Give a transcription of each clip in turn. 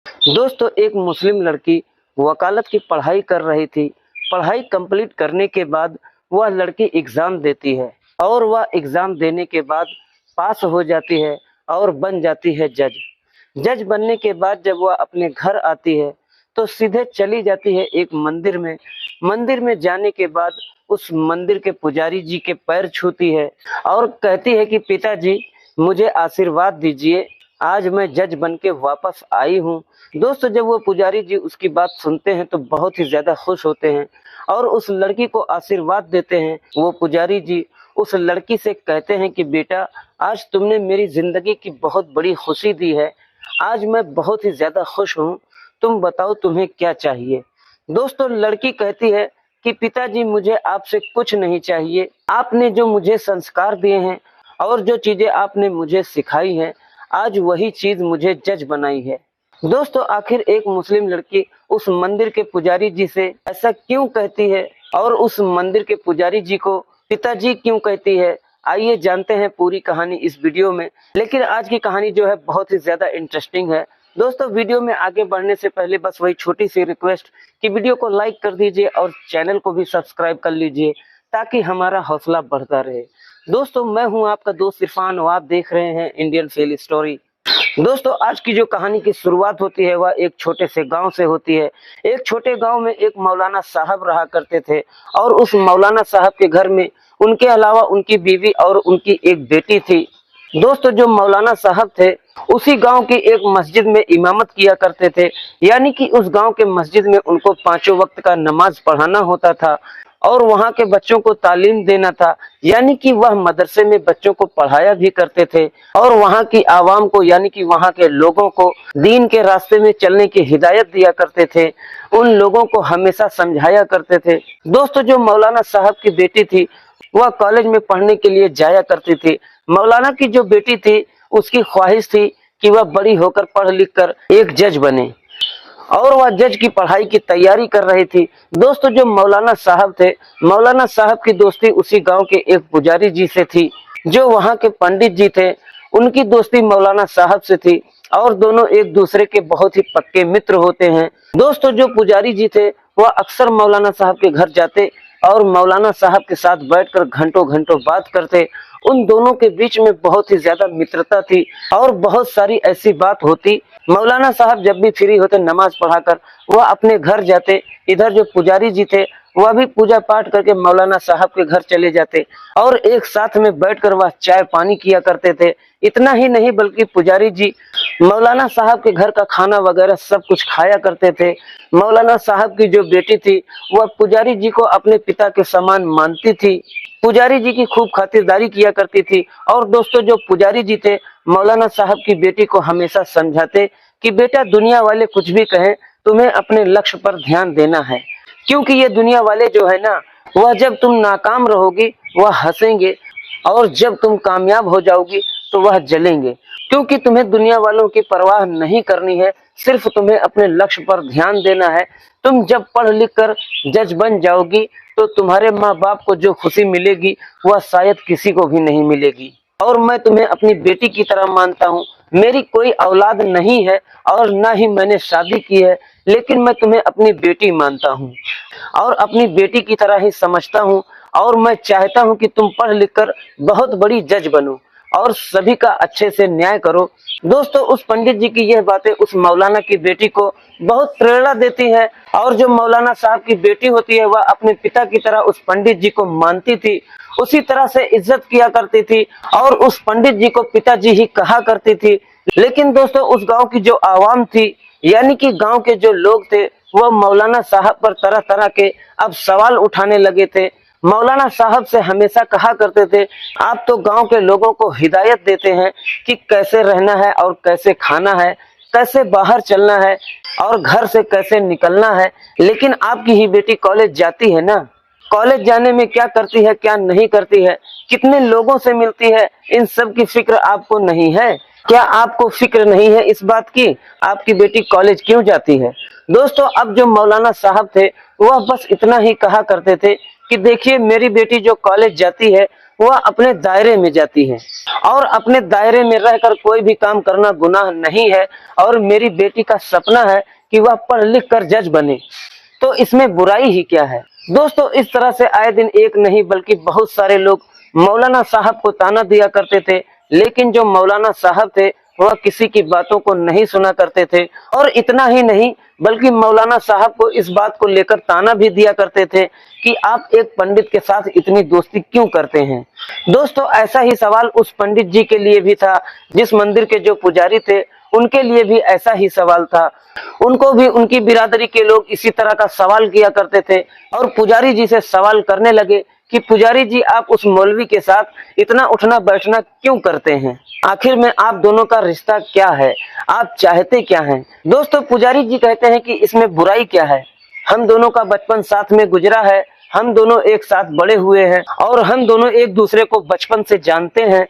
दोस्तों, एक मुस्लिम लड़की वकालत की पढ़ाई कर रही थी। पढ़ाई कंप्लीट करने के बाद वह लड़की एग्ज़ाम देती है और वह एग्ज़ाम देने के बाद पास हो जाती है और बन जाती है जज। जज बनने के बाद जब वह अपने घर आती है तो सीधे चली जाती है एक मंदिर में। मंदिर में जाने के बाद उस मंदिर के पुजारी जी के पैर छूती है और कहती है कि पिताजी, मुझे आशीर्वाद दीजिए, आज मैं जज बन के वापस आई हूँ। दोस्तों, जब वो पुजारी जी उसकी बात सुनते हैं तो बहुत ही ज्यादा खुश होते हैं और उस लड़की को आशीर्वाद देते हैं। वो पुजारी जी उस लड़की से कहते हैं कि बेटा, आज तुमने मेरी जिंदगी की बहुत बड़ी खुशी दी है। आज मैं बहुत ही ज्यादा खुश हूँ। तुम बताओ तुम्हें क्या चाहिए। दोस्तों, लड़की कहती है कि पिताजी, मुझे आपसे कुछ नहीं चाहिए। आपने जो मुझे संस्कार दिए हैं और जो चीजें आपने मुझे सिखाई हैं, आज वही चीज मुझे जज बनाई है। दोस्तों, आखिर एक मुस्लिम लड़की उस मंदिर के पुजारी जी से ऐसा क्यों कहती है और उस मंदिर के पुजारी जी को पिताजी क्यों कहती है? आइए जानते हैं पूरी कहानी इस वीडियो में। लेकिन आज की कहानी जो है बहुत ही ज्यादा इंटरेस्टिंग है। दोस्तों, वीडियो में आगे बढ़ने से पहले बस वही छोटी सी रिक्वेस्ट कि वीडियो को लाइक कर दीजिए और चैनल को भी सब्सक्राइब कर लीजिए ताकि हमारा हौसला बढ़ता रहे। दोस्तों, मैं हूं आपका दोस्त इरफान और आप देख रहे हैं इंडियन फेल स्टोरी। दोस्तों, आज की जो कहानी की शुरुआत होती है वह एक छोटे से गांव से होती है। एक छोटे गांव में एक मौलाना साहब रहा करते थे और उस मौलाना साहब के घर में उनके अलावा उनकी बीवी और उनकी एक बेटी थी। दोस्तों, जो मौलाना साहब थे उसी गांव की एक मस्जिद में इमामत किया करते थे, यानी कि उस गांव के मस्जिद में उनको पांचों वक्त का नमाज पढ़ाना होता था और वहां के बच्चों को तालीम देना था, यानी कि वह मदरसे में बच्चों को पढ़ाया भी करते थे और वहां की आवाम को, यानी कि वहां के लोगों को दीन के रास्ते में चलने की हिदायत दिया करते थे। उन लोगों को हमेशा समझाया करते थे। दोस्तों, जो मौलाना साहब की बेटी थी वह कॉलेज में पढ़ने के लिए जाया करती थी। मौलाना की जो बेटी थी उसकी ख्वाहिश थी कि वह बड़ी होकर पढ़ लिख कर एक जज बने और वह जज की पढ़ाई की तैयारी कर रही थी। दोस्तों, जो मौलाना साहब थे, मौलाना साहब की दोस्ती उसी गांव के एक पुजारी जी से थी। जो वहां के पंडित जी थे उनकी दोस्ती मौलाना साहब से थी और दोनों एक दूसरे के बहुत ही पक्के मित्र होते हैं। दोस्तों, जो पुजारी जी थे वह अक्सर मौलाना साहब के घर जाते और मौलाना साहब के साथ बैठकर घंटों घंटों बात करते। उन दोनों के बीच में बहुत ही ज्यादा मित्रता थी और बहुत सारी ऐसी बात होती। मौलाना साहब जब भी फ्री होते नमाज पढ़ाकर वह अपने घर जाते। इधर जो पुजारी जी थे वह भी पूजा पाठ करके मौलाना साहब के घर चले जाते और एक साथ में बैठकर वह चाय पानी किया करते थे। इतना ही नहीं बल्कि पुजारी जी मौलाना साहब के घर का खाना वगैरह सब कुछ खाया करते थे। मौलाना साहब की जो बेटी थी वह पुजारी जी को अपने पिता के समान मानती थी, पुजारी जी की खूब खातिरदारी किया करती थी। और दोस्तों, जो पुजारी जी थे मौलाना साहब की बेटी को हमेशा समझाते कि बेटा, दुनिया वाले कुछ भी कहें, तुम्हें अपने लक्ष्य पर ध्यान देना है, क्योंकि ये दुनिया वाले जो है ना, वह जब तुम नाकाम रहोगी वह हंसेंगे और जब तुम कामयाब हो जाओगी तो वह जलेंगे। क्योंकि तुम्हें दुनिया वालों की परवाह नहीं करनी है, सिर्फ तुम्हें अपने लक्ष्य पर ध्यान देना है। तुम जब पढ़ लिख कर जज बन जाओगी तो तुम्हारे माँ बाप को जो खुशी मिलेगी वह शायद किसी को भी नहीं मिलेगी। और मैं तुम्हें अपनी बेटी की तरह मानता हूँ। मेरी कोई औलाद नहीं है और ना ही मैंने शादी की है, लेकिन मैं तुम्हें अपनी बेटी मानता हूँ और अपनी बेटी की तरह ही समझता हूँ और मैं चाहता हूँ कि तुम पढ़ लिख कर बहुत बड़ी जज बनो और सभी का अच्छे से न्याय करो। दोस्तों, उस पंडित जी की यह बातें उस मौलाना की बेटी को बहुत प्रेरणा देती है और जो मौलाना साहब की बेटी होती है वह अपने पिता की तरह उस पंडित जी को मानती थी, उसी तरह से इज्जत किया करती थी और उस पंडित जी को पिताजी ही कहा करती थी। लेकिन दोस्तों, उस गांव की जो आवाम थी, यानी कि गांव के जो लोग थे, वह मौलाना साहब पर तरह तरह के अब सवाल उठाने लगे थे। मौलाना साहब से हमेशा कहा करते थे, आप तो गांव के लोगों को हिदायत देते हैं कि कैसे रहना है और कैसे खाना है, कैसे बाहर चलना है और घर से कैसे निकलना है, लेकिन आपकी ही बेटी कॉलेज जाती है ना, कॉलेज जाने में क्या करती है, क्या नहीं करती है, कितने लोगों से मिलती है, इन सब की फिक्र आपको नहीं है? क्या आपको फिक्र नहीं है इस बात की आपकी बेटी कॉलेज क्यों जाती है? दोस्तों, अब जो मौलाना साहब थे वह बस इतना ही कहा करते थे कि देखिए, मेरी बेटी जो कॉलेज जाती है वह अपने दायरे में जाती है और अपने दायरे में रहकर कोई भी काम करना गुनाह नहीं है। और मेरी बेटी का सपना है कि वह पढ़ लिख कर जज बने, तो इसमें बुराई ही क्या है। दोस्तों, इस तरह से आए दिन एक नहीं बल्कि बहुत सारे लोग मौलाना साहब को ताना दिया करते थे, लेकिन जो मौलाना साहब थे वह किसी की बातों को नहीं सुना करते थे। और इतना ही नहीं बल्कि मौलाना साहब को इस बात को लेकर ताना भी दिया करते थे कि आप एक पंडित के साथ इतनी दोस्ती क्यों करते हैं। दोस्तों, ऐसा ही सवाल उस पंडित जी के लिए भी था, जिस मंदिर के जो पुजारी थे उनके लिए भी ऐसा ही सवाल था। उनको भी उनकी बिरादरी के लोग इसी तरह का सवाल किया करते थे और पुजारी जी से सवाल करने लगे कि पुजारी जी, आप उस मौलवी के साथ इतना उठना बैठना क्यों करते हैं? आखिर में आप दोनों का रिश्ता क्या है? आप चाहते क्या हैं? दोस्तों, पुजारी जी कहते हैं कि इसमें बुराई क्या है? हम दोनों का बचपन साथ में गुजरा है, हम दोनों एक साथ बड़े हुए हैं और हम दोनों एक दूसरे को बचपन से जानते हैं।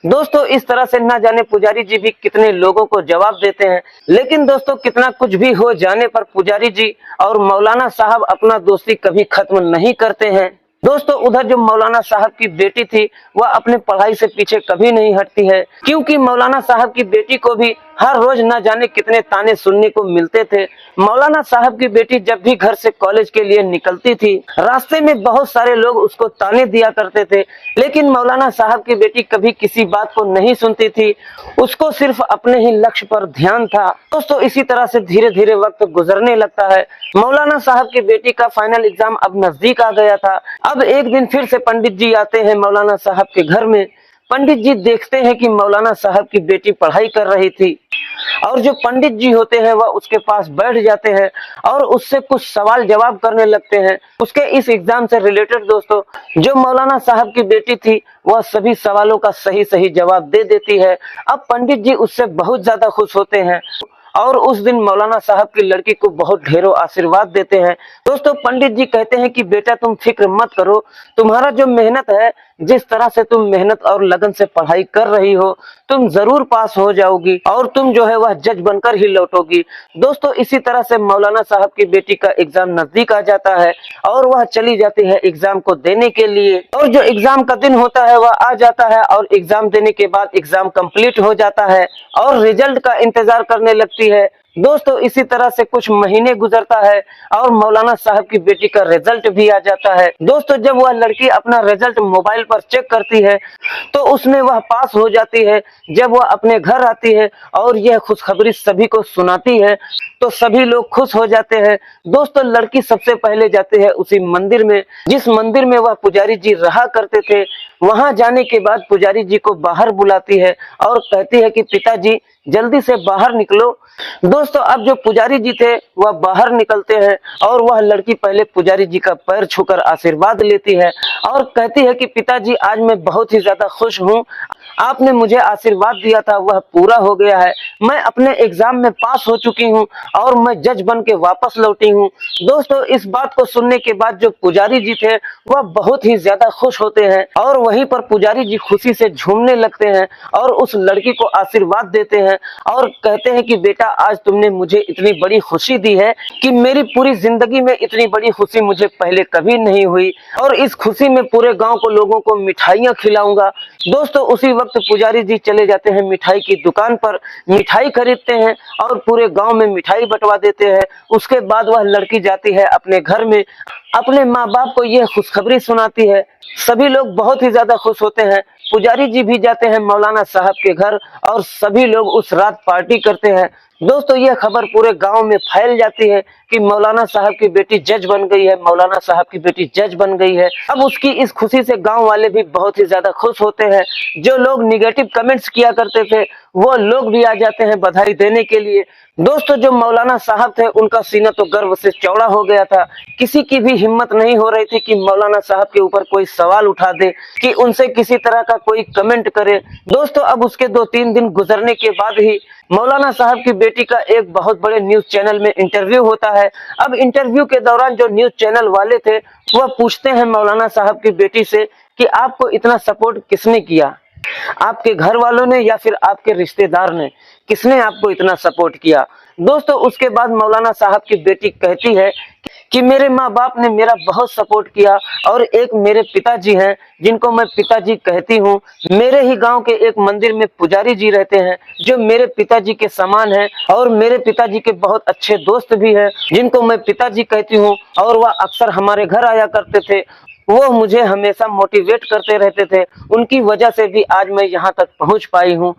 दोस्तों, इस तरह से ना जाने पुजारी जी भी कितने लोगों को जवाब देते हैं। लेकिन दोस्तों, कितना कुछ भी हो जाने पर पुजारी जी और मौलाना साहब अपना दोस्ती कभी खत्म नहीं करते हैं। दोस्तों, उधर जो मौलाना साहब की बेटी थी वह अपने पढ़ाई से पीछे कभी नहीं हटती है, क्योंकि मौलाना साहब की बेटी को भी हर रोज न जाने कितने ताने सुनने को मिलते थे। मौलाना साहब की बेटी जब भी घर से कॉलेज के लिए निकलती थी, रास्ते में बहुत सारे लोग उसको ताने दिया करते थे, लेकिन मौलाना साहब की बेटी कभी किसी बात को नहीं सुनती थी। उसको सिर्फ अपने ही लक्ष्य पर ध्यान था। दोस्तों, इसी तरह से धीरे धीरे वक्त गुजरने लगता है। मौलाना साहब की बेटी का फाइनल एग्जाम अब नजदीक आ गया था। अब एक दिन फिर से पंडित जी आते हैं मौलाना साहब के घर में। पंडित जी देखते हैं कि मौलाना साहब की बेटी पढ़ाई कर रही थी और जो पंडित जी होते हैं वह उसके पास बैठ जाते हैं और उससे कुछ सवाल जवाब करने लगते हैं उसके इस एग्जाम से रिलेटेड। दोस्तों, जो मौलाना साहब की बेटी थी वह सभी सवालों का सही सही जवाब दे देती है। अब पंडित जी उससे बहुत ज्यादा खुश होते हैं और उस दिन मौलाना साहब की लड़की को बहुत ढेरों आशीर्वाद देते हैं। दोस्तों, पंडित जी कहते हैं कि बेटा, तुम फिक्र मत करो, तुम्हारा जो मेहनत है, जिस तरह से तुम मेहनत और लगन से पढ़ाई कर रही हो, तुम जरूर पास हो जाओगी और तुम जो है वह जज बनकर ही लौटोगी। दोस्तों, इसी तरह से मौलाना साहब की बेटी का एग्जाम नजदीक आ जाता है और वह चली जाती है एग्जाम को देने के लिए। और जो एग्जाम का दिन होता है वह आ जाता है और एग्जाम देने के बाद एग्जाम कंप्लीट हो जाता है और रिजल्ट का इंतजार करने लगती है। दोस्तों, इसी तरह से कुछ महीने गुजरता है और मौलाना साहब की बेटी का रिजल्ट भी आ जाता है। दोस्तों, जब वह लड़की अपना रिजल्ट मोबाइल पर चेक करती है तो उसमें वह पास हो जाती है। जब वह अपने घर आती है और यह खुशखबरी सभी को सुनाती है तो सभी लोग खुश हो जाते हैं। दोस्तों, लड़की सबसे पहले जाती है उसी मंदिर में जिस मंदिर में वह पुजारी जी रहा करते थे। वहां जाने के बाद पुजारी जी को बाहर बुलाती है और कहती है कि पिताजी, जल्दी से बाहर निकलो। दोस्तों, अब जो पुजारी जी थे वह बाहर निकलते हैं और वह लड़की पहले पुजारी जी का पैर छूकर आशीर्वाद लेती है और कहती है कि पिताजी, आज मैं बहुत ही ज्यादा खुश हूँ, आपने मुझे आशीर्वाद दिया था वह पूरा हो गया है। मैं अपने एग्जाम में पास हो चुकी हूँ और मैं जज बन के वापस लौटी हूँ। दोस्तों, इस बात को सुनने के बाद जो पुजारी जी थे वह बहुत ही ज्यादा खुश होते हैं और वहीं पर पुजारी जी खुशी से झूमने लगते हैं और उस लड़की को आशीर्वाद देते हैं और कहते हैं कि बेटा, आज तुमने मुझे इतनी बड़ी खुशी दी है कि मेरी पूरी जिंदगी में इतनी बड़ी खुशी मुझे पहले कभी नहीं हुई और इस खुशी में पूरे गांव को लोगों को मिठाइयां खिलाऊंगा। दोस्तों, उसी वक्त पुजारी जी चले जाते हैं मिठाई की दुकान पर, मिठाई खरीदते हैं और पूरे गांव में मिठाई बंटवा देते हैं। उसके बाद वह लड़की जाती है अपने घर में, अपने माँ बाप को यह खुशखबरी सुनाती है। सभी लोग बहुत ही ज्यादा खुश होते हैं। पुजारी जी भी जाते हैं मौलाना साहब के घर और सभी लोग उस रात पार्टी करते हैं। दोस्तों, यह खबर पूरे गांव में फैल जाती है कि मौलाना साहब की बेटी जज बन गई है, मौलाना साहब की बेटी जज बन गई है। अब उसकी इस खुशी से गांव वाले भी बहुत ही ज्यादा खुश होते हैं। जो लोग निगेटिव कमेंट्स किया करते थे वो लोग भी आ जाते हैं बधाई देने के लिए। दोस्तों, जो मौलाना साहब थे उनका सीना तो गर्व से चौड़ा हो गया था। किसी की भी हिम्मत नहीं हो रही थी कि मौलाना साहब के ऊपर कोई सवाल उठा दे, कि उनसे किसी तरह का कोई कमेंट करे। दोस्तों, अब उसके 2-3 दिन गुजरने के बाद ही मौलाना साहब की बेटी का एक बहुत बड़े न्यूज चैनल में इंटरव्यू होता है। अब इंटरव्यू के दौरान जो न्यूज चैनल वाले थे वह पूछते हैं मौलाना साहब की बेटी से कि आपको इतना सपोर्ट किसने किया, आपके घर वालों ने या फिर आपके रिश्तेदार ने, किसने आपको इतना सपोर्ट किया। दोस्तों, उसके बाद मौलाना साहब की बेटी कहती है कि मेरे माँ बाप ने मेरा बहुत सपोर्ट किया। और एक मेरे पिताजी हैं जिनको मैं पिताजी कहती हूँ। मेरे ही गांव के एक मंदिर में पुजारी जी रहते हैं जो मेरे पिताजी के समान हैं और मेरे पिताजी के बहुत अच्छे दोस्त भी हैं जिनको मैं पिताजी कहती हूँ। और वह अक्सर हमारे घर आया करते थे। वो मुझे हमेशा मोटिवेट करते रहते थे। उनकी वजह से भी आज मैं यहाँ तक पहुँच पाई हूँ।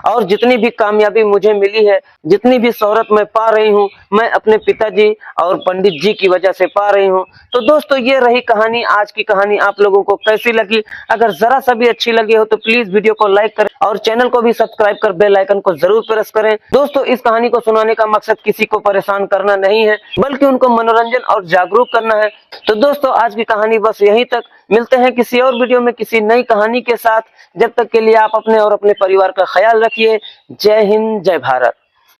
और जितनी भी कामयाबी मुझे मिली है, जितनी भी शोहरत मैं पा रही हूँ, मैं अपने पिताजी और पंडित जी की वजह से पा रही हूँ। तो दोस्तों, ये रही कहानी। आज की कहानी आप लोगों को कैसी लगी? अगर जरा सा भी अच्छी लगी हो तो प्लीज वीडियो को लाइक करें और चैनल को भी सब्सक्राइब कर बेल आइकन को जरूर प्रेस करें। दोस्तों, इस कहानी को सुनाने का मकसद किसी को परेशान करना नहीं है, बल्कि उनको मनोरंजन और जागरूक करना है। तो दोस्तों, आज की कहानी बस यहीं तक। मिलते हैं किसी और वीडियो में किसी नई कहानी के साथ। जब तक के लिए आप अपने और अपने परिवार का ख्याल रखिए। जय हिंद, जय भारत।